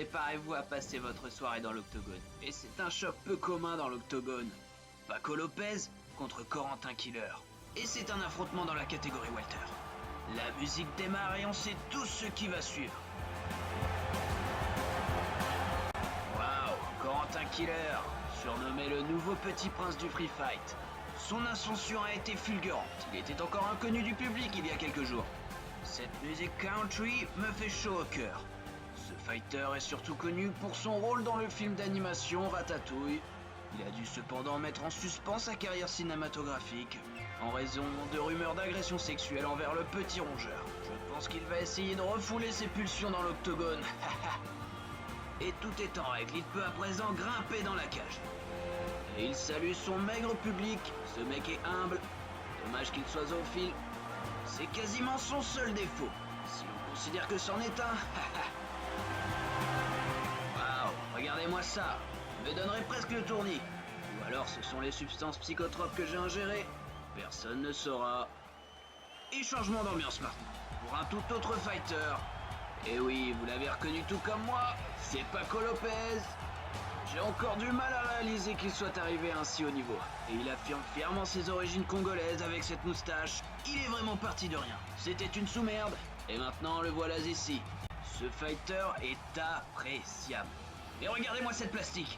préparez-vous à passer votre soirée dans l'octogone. Et c'est un choc peu commun dans l'octogone. Paco Lopez contre Corentin Killer. Et c'est un affrontement dans la catégorie welter. La musique démarre et on sait tous ce qui va suivre. Waouh, Corentin Killer, surnommé le nouveau petit prince du free fight. Son ascension a été fulgurante. Il était encore inconnu du public il y a quelques jours. Cette musique country me fait chaud au cœur. Ce fighter est surtout connu pour son rôle dans le film d'animation Ratatouille. Il a dû cependant mettre en suspens sa carrière cinématographique en raison de rumeurs d'agression sexuelle envers le petit rongeur. Je pense qu'il va essayer de refouler ses pulsions dans l'octogone. Et tout est en règle, il peut à présent grimper dans la cage. Et il salue son maigre public, ce mec est humble, dommage qu'il soit zoophile. C'est quasiment son seul défaut, si on considère que c'en est un. Waouh, regardez-moi ça, je me donnerais presque le tournis. Ou alors ce sont les substances psychotropes que j'ai ingérées, personne ne saura. Et changement d'ambiance maintenant, pour un tout autre fighter. Et oui, vous l'avez reconnu tout comme moi, c'est Paco Lopez. J'ai encore du mal à réaliser qu'il soit arrivé à un si haut niveau. Et il affirme fièrement ses origines congolaises avec cette moustache. Il est vraiment parti de rien. C'était une sous-merde. Et maintenant, le voilà ici. Ce fighter est appréciable. Et regardez-moi cette plastique.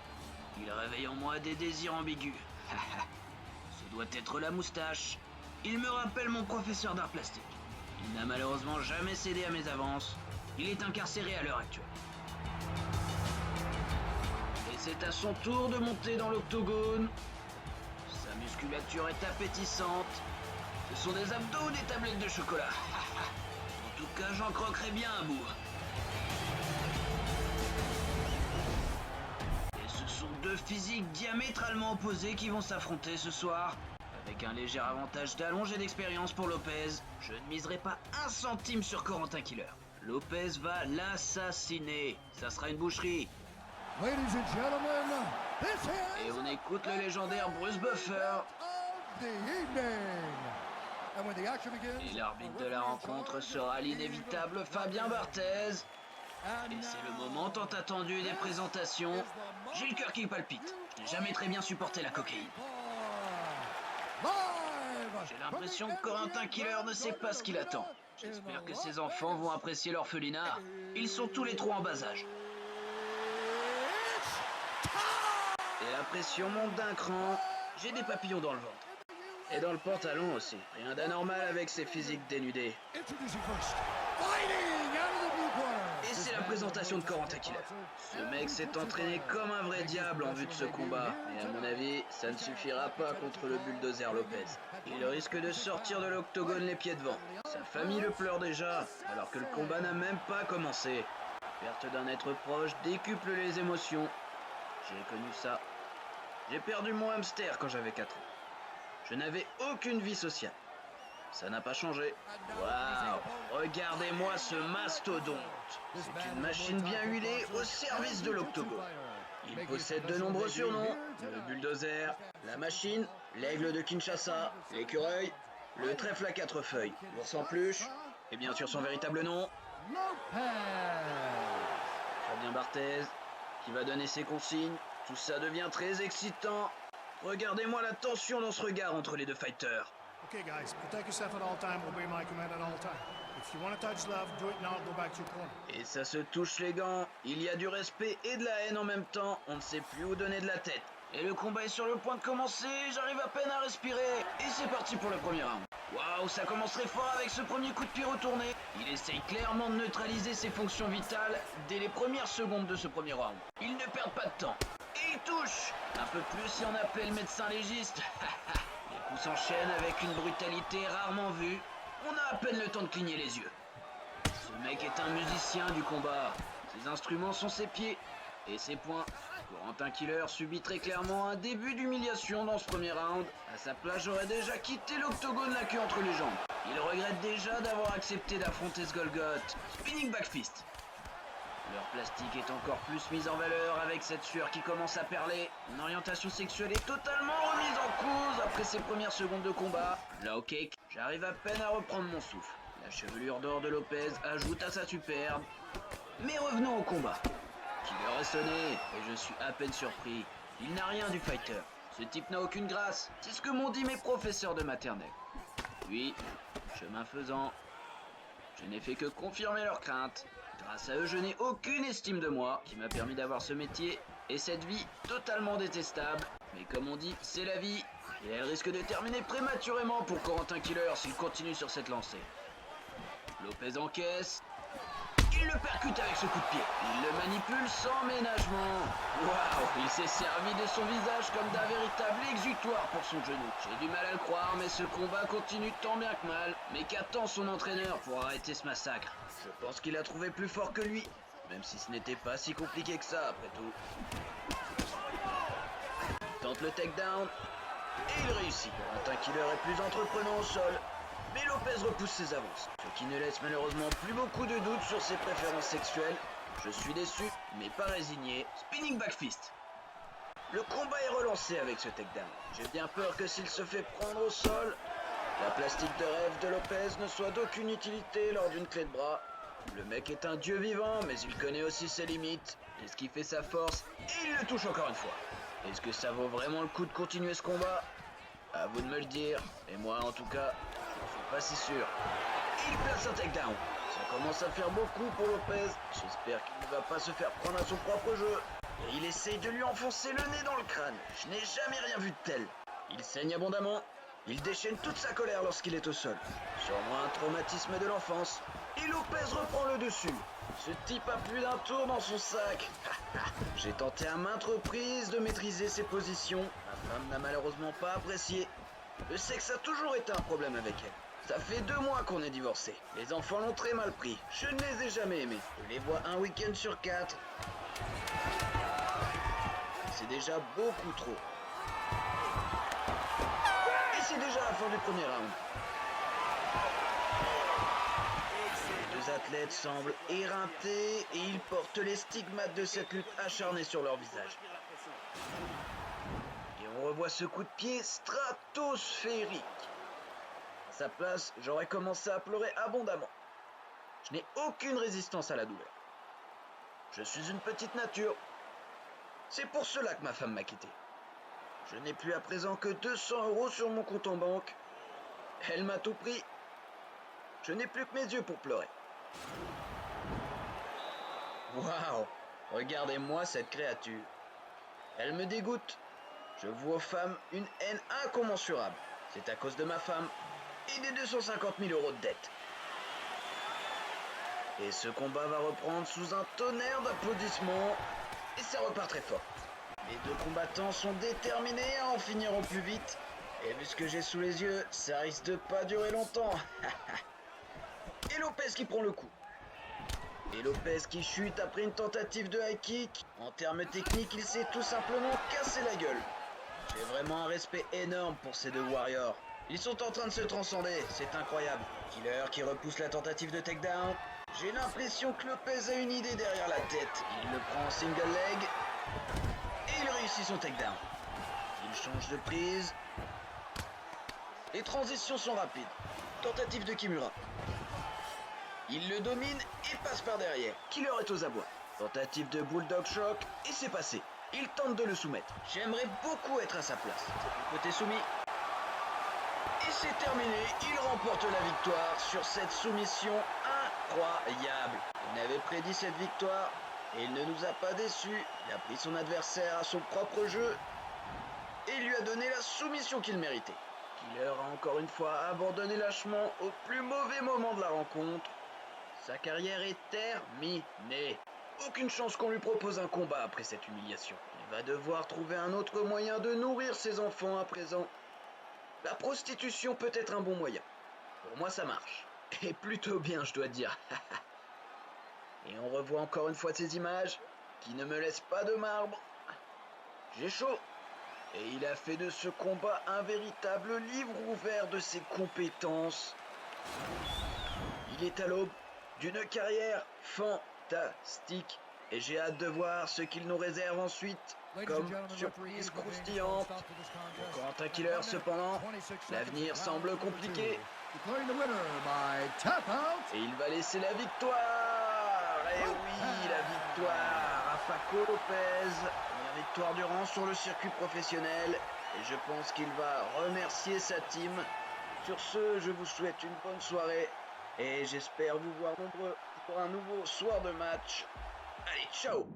Il réveille en moi des désirs ambigus. Ce doit être la moustache. Il me rappelle mon professeur d'art plastique. Il n'a malheureusement jamais cédé à mes avances. Il est incarcéré à l'heure actuelle. Et c'est à son tour de monter dans l'octogone. Sa musculature est appétissante. Ce sont des abdos ou des tablettes de chocolat. En tout cas, j'en croquerai bien un bout. Et ce sont deux physiques diamétralement opposés qui vont s'affronter ce soir. Avec un léger avantage d'allonge et d'expérience pour Lopez, je ne miserai pas un centime sur Corentin Killer. Lopez va l'assassiner. Ça sera une boucherie. Ladies and gentlemen, this is Et on écoute le légendaire Bruce Buffer. the evening. And when the action begins, Et l'arbitre de la rencontre sera l'inévitable Fabien Barthez. Et c'est le moment tant attendu des présentations. J'ai le cœur qui palpite. Je n'ai jamais très bien supporté la cocaïne. J'ai l'impression que Corentin Killer ne sait pas ce qu'il attend. J'espère que ses enfants vont apprécier l'orphelinat. Ils sont tous les trois en bas âge. Et la pression monte d'un cran. J'ai des papillons dans le ventre. Et dans le pantalon aussi. Rien d'anormal avec ces physiques dénudées. Introducing first, fighting out of the blue corner. Et c'est la présentation de Corentin Killer. Ce mec s'est entraîné comme un vrai diable en vue de ce combat. Mais à mon avis, ça ne suffira pas contre le bulldozer Lopez. Il risque de sortir de l'octogone les pieds devant. Sa famille le pleure déjà, alors que le combat n'a même pas commencé. Perte d'un être proche décuple les émotions. J'ai connu ça. J'ai perdu mon hamster quand j'avais 4 ans. Je n'avais aucune vie sociale. Ça n'a pas changé. Waouh! Regardez-moi ce mastodonte. C'est une machine bien huilée au service de l'octogone. Il possède de nombreux surnoms. Le bulldozer, la machine, l'aigle de Kinshasa, l'écureuil, le trèfle à 4 feuilles, l'ours en peluche, et bien sûr son véritable nom, Lopez. Fabien Barthez, qui va donner ses consignes. Tout ça devient très excitant. Regardez-moi la tension dans ce regard entre les deux fighters. Okay, guys, protect yourself at all time. Obey my command at all time. If you want to touch love, do it now. Go back to your corner. Et ça se touche les gants. Il y a du respect et de la haine en même temps. On ne sait plus où donner de la tête. Et le combat est sur le point de commencer. J'arrive à peine à respirer. Et c'est parti pour le premier round. Waouh, ça commence très fort avec ce premier coup de pied retourné. Il essaye clairement de neutraliser ses fonctions vitales dès les premières secondes de ce premier round. Il ne perd pas de temps. Et il touche. Un peu plus si on appelait le médecin légiste. Les coups s'enchaînent avec une brutalité rarement vue. On a à peine le temps de cligner les yeux. Ce mec est un musicien du combat. Ses instruments sont ses pieds et ses poings. Corentin Killer subit très clairement un début d'humiliation dans ce premier round. À sa place, j'aurais déjà quitté l'octogone la queue entre les jambes. Il regrette déjà d'avoir accepté d'affronter ce Golgoth. Spinning back fist. Leur plastique est encore plus mise en valeur avec cette sueur qui commence à perler. Une orientation sexuelle est totalement remise en cause après ces premières secondes de combat. Low kick, j'arrive à peine à reprendre mon souffle. La chevelure d'or de Lopez ajoute à sa superbe. Mais revenons au combat. est sonné et je suis à peine surpris. Il n'a rien du fighter. Ce type n'a aucune grâce. C'est ce que m'ont dit mes professeurs de maternelle. Puis, chemin faisant, je n'ai fait que confirmer leurs craintes. Grâce à eux, je n'ai aucune estime de moi qui m'a permis d'avoir ce métier et cette vie totalement détestable. Mais comme on dit, c'est la vie et elle risque de terminer prématurément pour Corentin Killer s'il continue sur cette lancée. Lopez encaisse. Il le percute avec ce coup de pied. Il le manipule sans ménagement. Waouh, il s'est servi de son visage comme d'un véritable exutoire pour son genou. J'ai du mal à le croire, mais ce combat continue tant bien que mal. Mais qu'attend son entraîneur pour arrêter ce massacre? Je pense qu'il a trouvé plus fort que lui, même si ce n'était pas si compliqué que ça après tout. Il tente le takedown et il réussit. Corentin Killer est plus entreprenant au sol. Mais Lopez repousse ses avances, ce qui ne laisse malheureusement plus beaucoup de doutes sur ses préférences sexuelles. Je suis déçu, mais pas résigné. Spinning back fist. Le combat est relancé avec ce takedown. J'ai bien peur que s'il se fait prendre au sol, la plastique de rêve de Lopez ne soit d'aucune utilité lors d'une clé de bras. Le mec est un dieu vivant, mais il connaît aussi ses limites. Et ce qui fait sa force, et il le touche encore une fois. Est-ce que ça vaut vraiment le coup de continuer ce combat? À vous de me le dire, et moi en tout cas, pas si sûr. Il place un takedown. Ça commence à faire beaucoup pour Lopez. J'espère qu'il ne va pas se faire prendre à son propre jeu. Et il essaye de lui enfoncer le nez dans le crâne. Je n'ai jamais rien vu de tel. Il saigne abondamment. Il déchaîne toute sa colère lorsqu'il est au sol. Sûrement un traumatisme de l'enfance. Et Lopez reprend le dessus. Ce type a plus d'un tour dans son sac. J'ai tenté à maintes reprises de maîtriser ses positions. Ma femme n'a malheureusement pas apprécié. Le sexe a toujours été un problème avec elle. Ça fait 2 mois qu'on est divorcés. Les enfants l'ont très mal pris. Je ne les ai jamais aimés. Je les vois un week-end sur 4. C'est déjà beaucoup trop. Et c'est déjà la fin du premier round. Les 2 athlètes semblent éreintés et ils portent les stigmates de cette lutte acharnée sur leur visage. Et on revoit ce coup de pied stratosphérique. À sa place, j'aurais commencé à pleurer abondamment. Je n'ai aucune résistance à la douleur. Je suis une petite nature. C'est pour cela que ma femme m'a quitté. Je n'ai plus à présent que 200 € sur mon compte en banque. Elle m'a tout pris. Je n'ai plus que mes yeux pour pleurer. Waouh! Regardez-moi cette créature. Elle me dégoûte. Je vois aux femmes une haine incommensurable. C'est à cause de ma femme et des 250 000 € de dette. Et ce combat va reprendre sous un tonnerre d'applaudissements et ça repart très fort. Les 2 combattants sont déterminés à en finir au plus vite et vu ce que j'ai sous les yeux, ça risque de pas durer longtemps. Et Lopez qui prend le coup. Et Lopez qui chute après une tentative de high kick. En termes techniques, il s'est tout simplement cassé la gueule. J'ai vraiment un respect énorme pour ces 2 warriors. Ils sont en train de se transcender, c'est incroyable. Killer qui repousse la tentative de takedown. J'ai l'impression que Lopez a une idée derrière la tête. Il le prend en single leg. Et il réussit son takedown. Il change de prise. Les transitions sont rapides. Tentative de Kimura. Il le domine et passe par derrière. Killer est aux abois. Tentative de bulldog shock et c'est passé. Il tente de le soumettre. J'aimerais beaucoup être à sa place. Du côté soumis. Et c'est terminé. Il remporte la victoire sur cette soumission incroyable. Il avait prédit cette victoire et il ne nous a pas déçus. Il a pris son adversaire à son propre jeu et lui a donné la soumission qu'il méritait. Killer a encore une fois abandonné lâchement au plus mauvais moment de la rencontre. Sa carrière est terminée. Aucune chance qu'on lui propose un combat après cette humiliation. Il va devoir trouver un autre moyen de nourrir ses enfants à présent. La prostitution peut être un bon moyen. Pour moi, ça marche. Et plutôt bien, je dois dire. Et on revoit encore une fois ces images qui ne me laissent pas de marbre. J'ai chaud. Et il a fait de ce combat un véritable livre ouvert de ses compétences. Il est à l'aube d'une carrière fantastique. Et j'ai hâte de voir ce qu'il nous réserve ensuite comme surprise croustillante. Pour Corentin Killer, cependant, l'avenir semble compliqué. Et il va laisser la victoire. Et oui, la victoire a Paco Lopez, première victoire du rang sur le circuit professionnel et je pense qu'il va remercier sa team. Sur ce, je vous souhaite une bonne soirée et j'espère vous voir nombreux pour un nouveau soir de match. Allez, ciao!